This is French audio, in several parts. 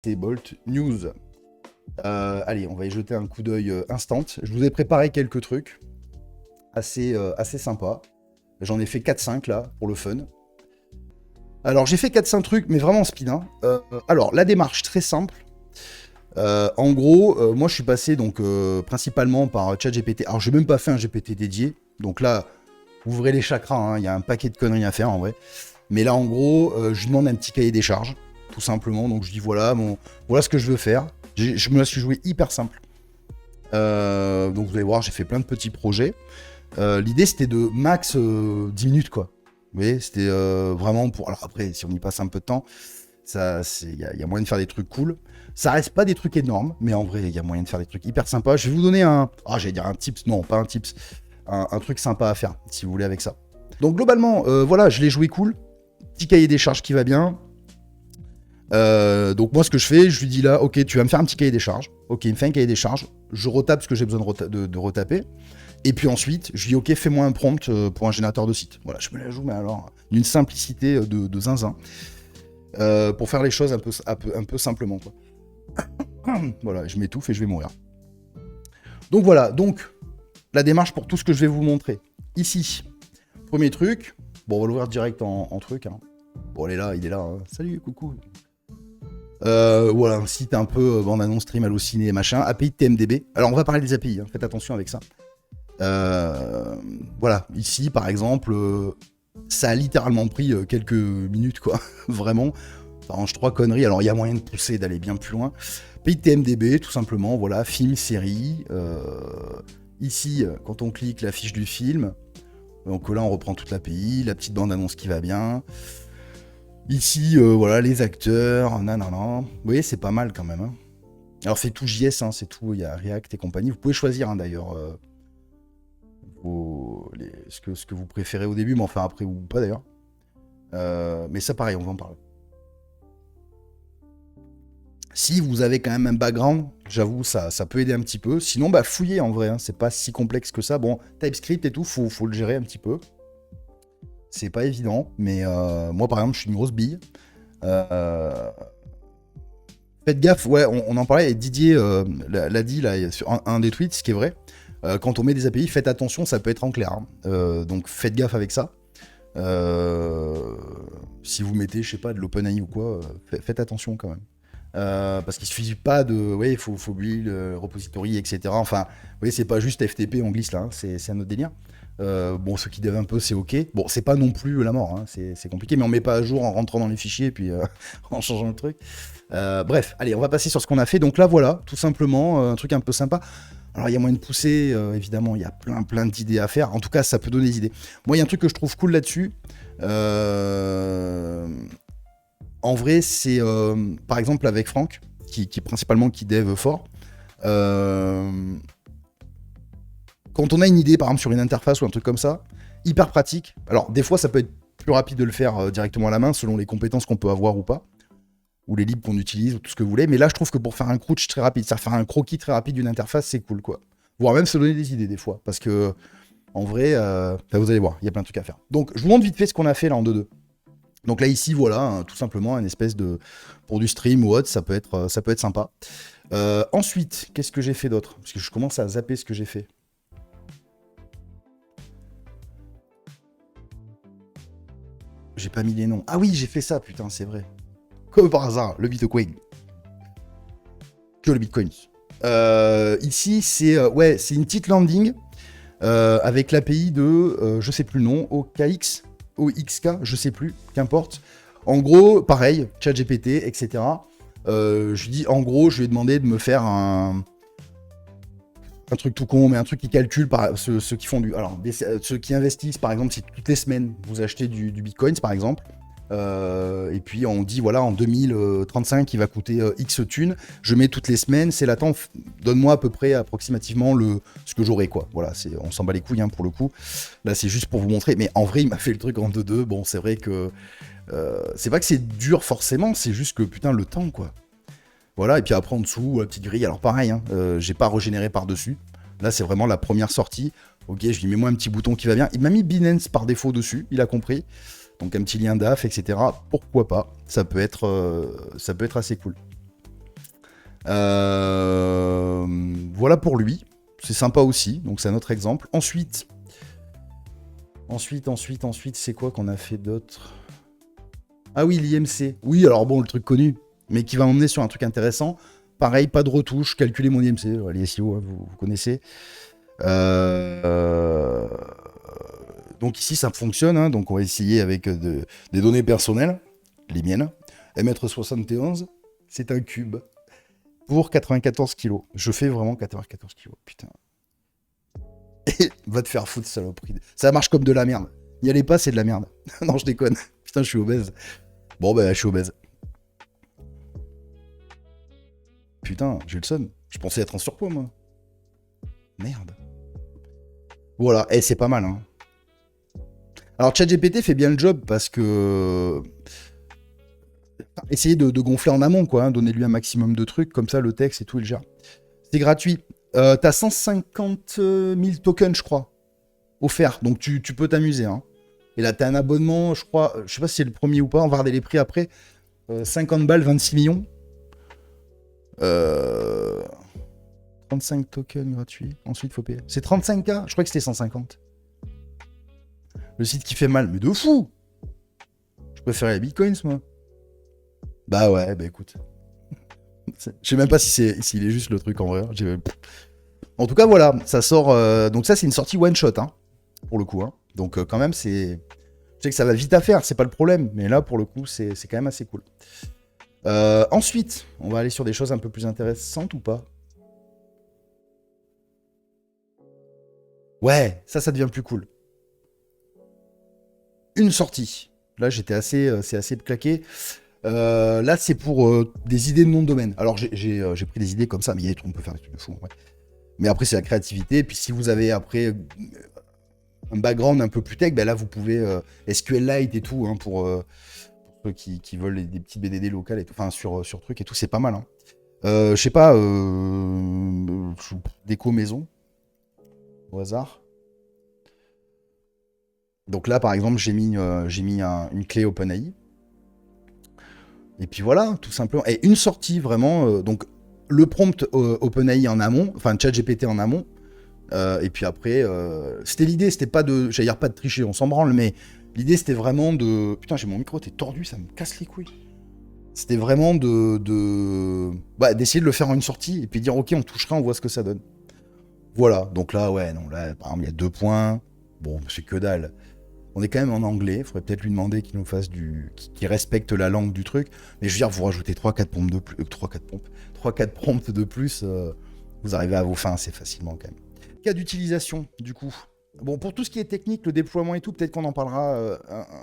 C'est Bolt News. Allez, on va y jeter un coup d'œil instant. Je vous ai préparé quelques trucs assez sympas. J'en ai fait 4-5 là, pour le fun. Alors, j'ai fait 4-5 trucs, mais vraiment speed. Hein. Alors, la démarche, très simple. En gros, moi, je suis passé donc principalement par ChatGPT. Alors, j'ai même pas fait un GPT dédié. Donc là, ouvrez les chakras. Hein. Il y a un paquet de conneries à faire, en vrai. Mais là, en gros, je lui demande un petit cahier des charges, tout simplement. Donc, je dis, voilà ce que je veux faire. Je me la suis joué hyper simple. Donc, vous allez voir, j'ai fait plein de petits projets. L'idée, c'était de max 10 minutes, quoi. Vous voyez, c'était vraiment pour... Alors après, si on y passe un peu de temps, il y a moyen de faire des trucs cool. Ça reste pas des trucs énormes, mais en vrai, il y a moyen de faire des trucs hyper sympas. Je vais vous donner un... Ah, j'allais dire un tips. Non, pas un tips. Un truc sympa à faire, si vous voulez, avec ça. Donc, globalement, voilà, je l'ai joué cool. Petit cahier des charges qui va bien. Donc moi ce que je fais, je lui dis là, ok, tu vas me faire un petit cahier des charges. Ok, il me fait un cahier des charges. Je retape ce que j'ai besoin de retaper. Et puis ensuite, je lui dis ok, fais-moi un prompt pour un générateur de site. Voilà, je me la joue, mais alors d'une simplicité de zinzin. Pour faire les choses un peu simplement, quoi. Voilà, je m'étouffe et je vais mourir. Donc voilà, donc la démarche pour tout ce que je vais vous montrer. Ici, premier truc. Bon, on va l'ouvrir direct en truc. Hein. Bon, il est là. Hein. Salut, coucou. Voilà, un site un peu bande-annonce, stream, halluciné, machin. API de TMDB. Alors, on va parler des API, hein, faites attention avec ça. Voilà, ici, par exemple, ça a littéralement pris quelques minutes, quoi. Vraiment, ça range 3 conneries. Alors, il y a moyen de pousser, d'aller bien plus loin. API de TMDB, tout simplement, voilà, film, série. Ici, quand on clique la fiche du film, donc là, on reprend toute l'API, la petite bande-annonce qui va bien. Ici, voilà, les acteurs, nanana. Vous voyez, c'est pas mal quand même. Hein. Alors, c'est tout JS, hein, c'est tout, il y a React et compagnie. Vous pouvez choisir, hein, d'ailleurs, ce que vous préférez au début, mais enfin après ou pas, d'ailleurs. Mais ça, pareil, on va en parler. Si vous avez quand même un background, j'avoue, ça peut aider un petit peu. Sinon, bah, fouillez en vrai, hein, c'est pas si complexe que ça. Bon, TypeScript et tout, faut le gérer un petit peu. C'est pas évident, mais moi, par exemple, je suis une grosse bille. Faites gaffe, ouais, on en parlait, et Didier l'a dit là, sur un des tweets, ce qui est vrai. Quand on met des API, faites attention, ça peut être en clair. Hein. Donc faites gaffe avec ça. Si vous mettez, je sais pas, de l'OpenAI ou quoi, faites attention quand même. Parce qu'il suffit pas de... Ouais, il faut build, le repository, etc. Enfin, vous voyez, c'est pas juste FTP, on glisse là, hein, c'est un autre délire. Bon, ceux qui devent un peu, c'est ok. Bon, c'est pas non plus la mort, hein, c'est compliqué, mais on met pas à jour en rentrant dans les fichiers et puis en changeant le truc. Bref, allez, on va passer sur ce qu'on a fait. Donc là, voilà, tout simplement, un truc un peu sympa. Alors, il y a moyen de pousser, évidemment, il y a plein d'idées à faire. En tout cas, ça peut donner des idées. Moi, il y a un truc que je trouve cool là-dessus. En vrai, c'est par exemple avec Franck, qui principalement qui dev fort. Quand on a une idée, par exemple, sur une interface ou un truc comme ça, hyper pratique. Alors, des fois, ça peut être plus rapide de le faire directement à la main, selon les compétences qu'on peut avoir ou pas, ou les libres qu'on utilise, ou tout ce que vous voulez. Mais là, je trouve que pour faire un crouch très rapide, c'est-à-dire faire un croquis très rapide d'une interface, c'est cool, quoi. Voire même se donner des idées, des fois. Parce que, en vrai, vous allez voir, il y a plein de trucs à faire. Donc, je vous montre vite fait ce qu'on a fait là en 2-2. Donc là, ici, voilà, hein, tout simplement, une espèce de... Pour du stream ou autre, ça peut être sympa. Ensuite, qu'est-ce que j'ai fait d'autre? Parce que je commence à zapper ce que j'ai fait. J'ai pas mis les noms. Ah oui, j'ai fait ça, putain, c'est vrai. Comme par hasard, le Bitcoin. Que le Bitcoin. Ici, c'est une petite landing avec l'API de, je sais plus le nom, OKX, OXK, je sais plus, qu'importe. En gros, pareil, ChatGPT, etc. Je lui dis, en gros, je lui ai demandé de me faire un truc tout con, mais un truc qui calcule ceux qui font du... Alors, ceux qui investissent, par exemple, si toutes les semaines, vous achetez du Bitcoin, par exemple, et puis on dit, voilà, en 2035, il va coûter X thunes, je mets toutes les semaines, c'est l'attente, donne-moi à peu près, approximativement, ce que j'aurai, quoi. Voilà, on s'en bat les couilles, hein, pour le coup. Là, c'est juste pour vous montrer, mais en vrai, il m'a fait le truc en 2-2. Bon, c'est vrai que... c'est pas que c'est dur, forcément, c'est juste que, putain, le temps, quoi. Voilà, et puis après en dessous, la petite grille. Alors pareil, hein, j'ai pas régénéré par-dessus. Là, c'est vraiment la première sortie. Ok, je lui mets moi un petit bouton qui va bien. Il m'a mis Binance par défaut dessus, il a compris. Donc un petit lien DAF, etc. Pourquoi pas? Ça peut être assez cool. Voilà pour lui. C'est sympa aussi, donc c'est un autre exemple. Ensuite, c'est quoi qu'on a fait d'autre? Ah oui, l'IMC. Oui, alors bon, le truc connu, mais qui va m'emmener sur un truc intéressant. Pareil, pas de retouche, calculer mon IMC, les SEO, hein, vous connaissez. Donc ici, ça fonctionne, hein, donc on va essayer avec des données personnelles, les miennes. M71, c'est un cube pour 94 kilos. Je fais vraiment 94 kilos, putain. Et va te faire foutre, saloperie. Ça marche comme de la merde. N'y allez pas, c'est de la merde. Non, je déconne. Putain, je suis obèse. Bon, bah, je suis obèse. Putain, j'ai le seum. Je pensais être en surpoids, moi. Merde. Voilà, et c'est pas mal, hein. Alors, ChatGPT fait bien le job parce que... Essayez de gonfler en amont, quoi. Hein, donnez-lui un maximum de trucs, comme ça, le texte et tout, il gère. C'est gratuit. T'as 150 000 tokens, je crois, offerts. Donc, tu peux t'amuser, hein. Et là, t'as un abonnement, je crois... Je sais pas si c'est le premier ou pas, on va regarder les prix après. 50 balles, 26 millions. 35 tokens gratuits. Ensuite, faut payer. C'est 35K. Je crois que c'était 150. Le site qui fait mal, mais de fou. Je préférais les bitcoins, moi. Bah ouais, bah écoute. Je sais même pas s'il est juste le truc en vrai. En tout cas, voilà, ça sort. Donc ça, c'est une sortie one shot, hein, pour le coup. Hein. Donc quand même, c'est. Je sais que ça va vite à faire, c'est pas le problème. Mais là, pour le coup, c'est quand même assez cool. Ensuite, on va aller sur des choses un peu plus intéressantes ou pas? Ouais, ça devient plus cool. Une sortie. Là, c'est assez claqué. Là, c'est pour des idées de nom de domaine. Alors, j'ai pris des idées comme ça, mais il y a des trucs, on peut faire des trucs de fou. Ouais. Mais après, c'est la créativité. Et puis, si vous avez après un background un peu plus tech, ben là, vous pouvez SQLite et tout, hein, pour ceux qui veulent des petites BDD locales et tout, enfin, sur truc et tout, c'est pas mal. Hein. Je sais pas, déco maison, au hasard. Donc là, par exemple, j'ai mis une clé OpenAI. Et puis voilà, tout simplement. Et une sortie vraiment. Donc le prompt OpenAI en amont, enfin ChatGPT en amont. Et puis après, c'était l'idée, c'était pas de. J'allais dire pas de tricher, on s'en branle, mais l'idée c'était vraiment de. Putain, j'ai mon micro, t'es tordu, ça me casse les couilles. C'était vraiment d'essayer de le faire en une sortie et puis dire ok, on touchera, on voit ce que ça donne. Voilà, donc là, ouais, non, là, par exemple, il y a 2 points. Bon, c'est que dalle. On est quand même en anglais, il faudrait peut-être lui demander qu'il nous fasse qui respecte la langue du truc. Mais je veux dire, vous rajoutez 3-4 pompes de plus. 3-4 prompts de plus, vous arrivez à vos fins assez facilement quand même. Cas d'utilisation, du coup. Bon, pour tout ce qui est technique, le déploiement et tout, peut-être qu'on en parlera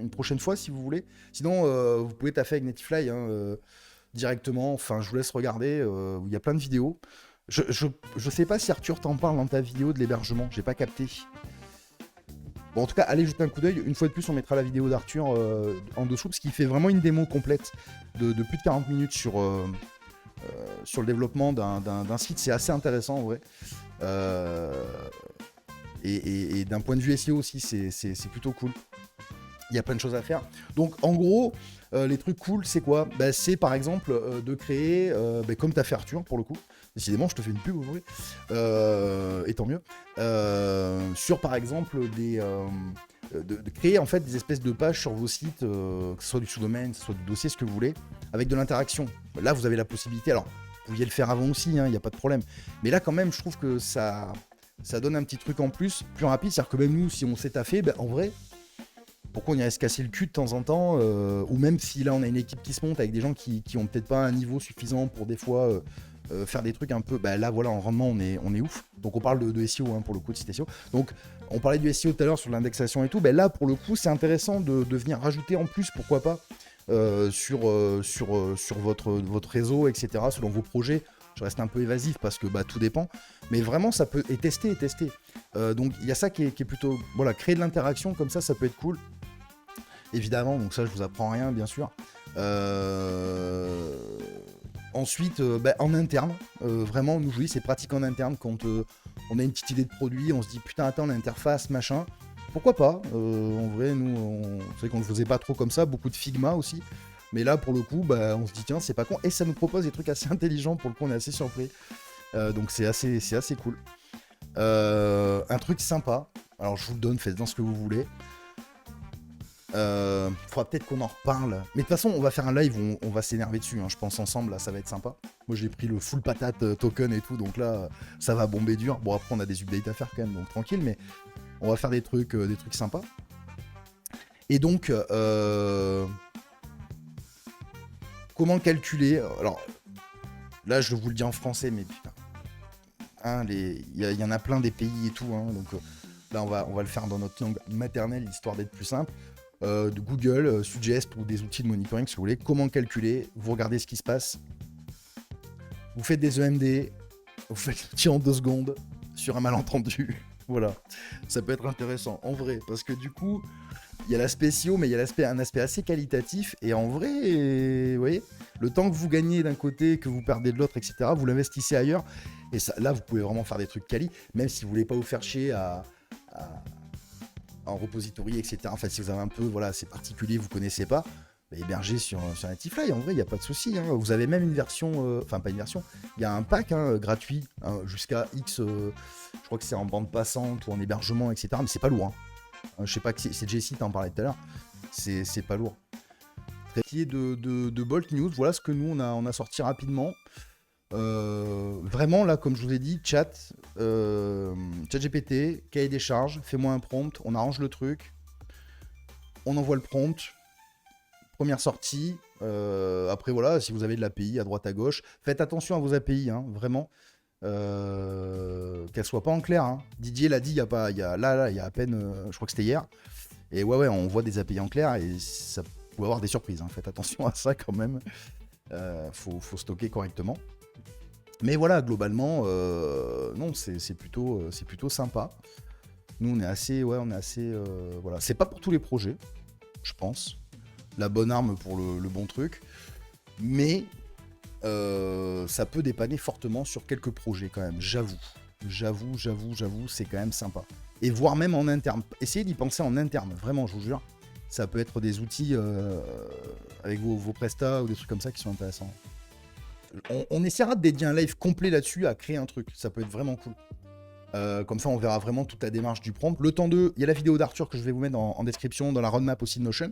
une prochaine fois si vous voulez. Sinon, vous pouvez taffer avec Netifly directement. Enfin, je vous laisse regarder. Il y a plein de vidéos. Je sais pas si Arthur t'en parle dans ta vidéo de l'hébergement, j'ai pas capté. Bon, en tout cas, allez jeter un coup d'œil. Une fois de plus, on mettra la vidéo d'Arthur en dessous, parce qu'il fait vraiment une démo complète de plus de 40 minutes sur le développement d'un site. C'est assez intéressant, en vrai. Et d'un point de vue SEO aussi, c'est plutôt cool. Il y a plein de choses à faire. Donc, en gros, les trucs cool, c'est quoi? C'est par exemple de créer, comme tu as fait Arthur, pour le coup. Décidément, je te fais une pub aujourd'hui. Et tant mieux. Sur, par exemple, de créer en fait des espèces de pages sur vos sites, que ce soit du sous-domaine, que ce soit du dossier, ce que vous voulez, avec de l'interaction. Là, vous avez la possibilité. Alors, vous pouviez le faire avant aussi, il n'y a pas de problème. Mais là, quand même, je trouve que ça donne un petit truc en plus, plus rapide. C'est-à-dire que même nous, si on s'est taffé, en vrai, pourquoi on irait se casser le cul de temps en temps, ou même si là, on a une équipe qui se monte avec des gens qui ont peut-être pas un niveau suffisant pour des fois faire des trucs un peu. Là, voilà, en rendement, on est ouf. Donc, on parle de SEO, pour le coup, de site SEO. Donc, on parlait du SEO tout à l'heure sur l'indexation et tout. Là, pour le coup, c'est intéressant de venir rajouter en plus, pourquoi pas, sur votre réseau, etc., selon vos projets. Je reste un peu évasif parce que tout dépend. Mais vraiment, ça peut. Et tester. Donc, il y a ça qui est plutôt. Voilà, créer de l'interaction comme ça peut être cool. Évidemment, donc ça, je vous apprends rien, bien sûr. Ensuite, en interne, vraiment, nous, je vous dis, c'est pratique en interne quand on a une petite idée de produit, on se dit, putain, attends, l'interface, machin. Pourquoi pas? En vrai, nous, c'est vrai qu'on ne faisait pas trop comme ça, beaucoup de Figma aussi. Mais là, pour le coup, bah, on se dit, tiens, c'est pas con. Et ça nous propose des trucs assez intelligents. Pour le coup, on est assez surpris. Donc, c'est assez cool. Un truc sympa. Alors, je vous le donne, faites-en ce que vous voulez. Faudra peut-être qu'on en reparle. Mais de toute façon, on va faire un live où on va s'énerver dessus. Hein, je pense ensemble, là, ça va être sympa. Moi, j'ai pris le full patate token et tout. Donc là, ça va bomber dur. Bon, après, on a des updates à faire quand même. Donc, tranquille. Mais on va faire des trucs sympas. Et donc, comment calculer? Alors, là, je vous le dis en français, mais putain. Hein, il y en a plein des pays et tout. Hein, donc là, on va le faire dans notre langue maternelle, histoire d'être plus simple. De Google, Suggest ou des outils de monitoring, si vous voulez. Comment calculer? Vous regardez ce qui se passe. Vous faites des EMD. Vous faites l'outil en 2 secondes sur un malentendu. Voilà. Ça peut être intéressant, en vrai. Parce que du coup, il y a l'aspect SEO, mais il y a un aspect assez qualitatif. Et en vrai, vous voyez, le temps que vous gagnez d'un côté, que vous perdez de l'autre, etc., vous l'investissez ailleurs. Et ça, là, vous pouvez vraiment faire des trucs quali, même si vous voulez pas vous faire chier en repository, etc. Enfin, si vous avez un peu, voilà, c'est particulier, vous connaissez pas, bah, hébergez sur Netifly, en vrai, il n'y a pas de souci. Hein. Vous avez même une version, enfin, pas une version, il y a un pack gratuit, hein, jusqu'à X, je crois que c'est en bande passante ou en hébergement, etc. Mais c'est pas lourd. Hein. Je sais pas, c'est Jessie, t'en parlais tout à l'heure, c'est pas lourd. Traité de Bolt News, voilà ce que nous, on a sorti rapidement. Vraiment là, comme je vous ai dit, ChatGPT, cahier des charges, fais-moi un prompt, on arrange le truc, on envoie le prompt, première sortie. Après voilà, si vous avez de l'API à droite à gauche, faites attention à vos API, hein, vraiment, qu'elles soient pas en clair. Hein. Didier l'a dit, il y a à peine, je crois que c'était hier. Et ouais, on voit des API en clair et ça peut avoir des surprises. Hein. Faites attention à ça quand même. Faut stocker correctement. Mais voilà, globalement, non, c'est plutôt sympa. Nous, on est assez, voilà. C'est pas pour tous les projets, je pense. La bonne arme pour le bon truc. Mais ça peut dépanner fortement sur quelques projets quand même, j'avoue, c'est quand même sympa. Et voire même en interne. Essayez d'y penser en interne, vraiment, je vous jure. Ça peut être des outils avec vos prestats ou des trucs comme ça qui sont intéressants. On essaiera de dédier un live complet là-dessus à créer un truc. Ça peut être vraiment cool. Comme ça, on verra vraiment toute la démarche du prompt. Le temps il y a la vidéo d'Arthur que je vais vous mettre en description, dans la roadmap aussi de Notion.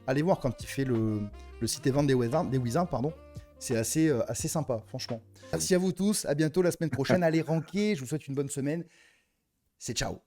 Allez voir quand il fait le site event des Wizards, pardon. C'est assez sympa, franchement. Merci à vous tous. À bientôt la semaine prochaine. Allez ranker. Je vous souhaite une bonne semaine. C'est ciao.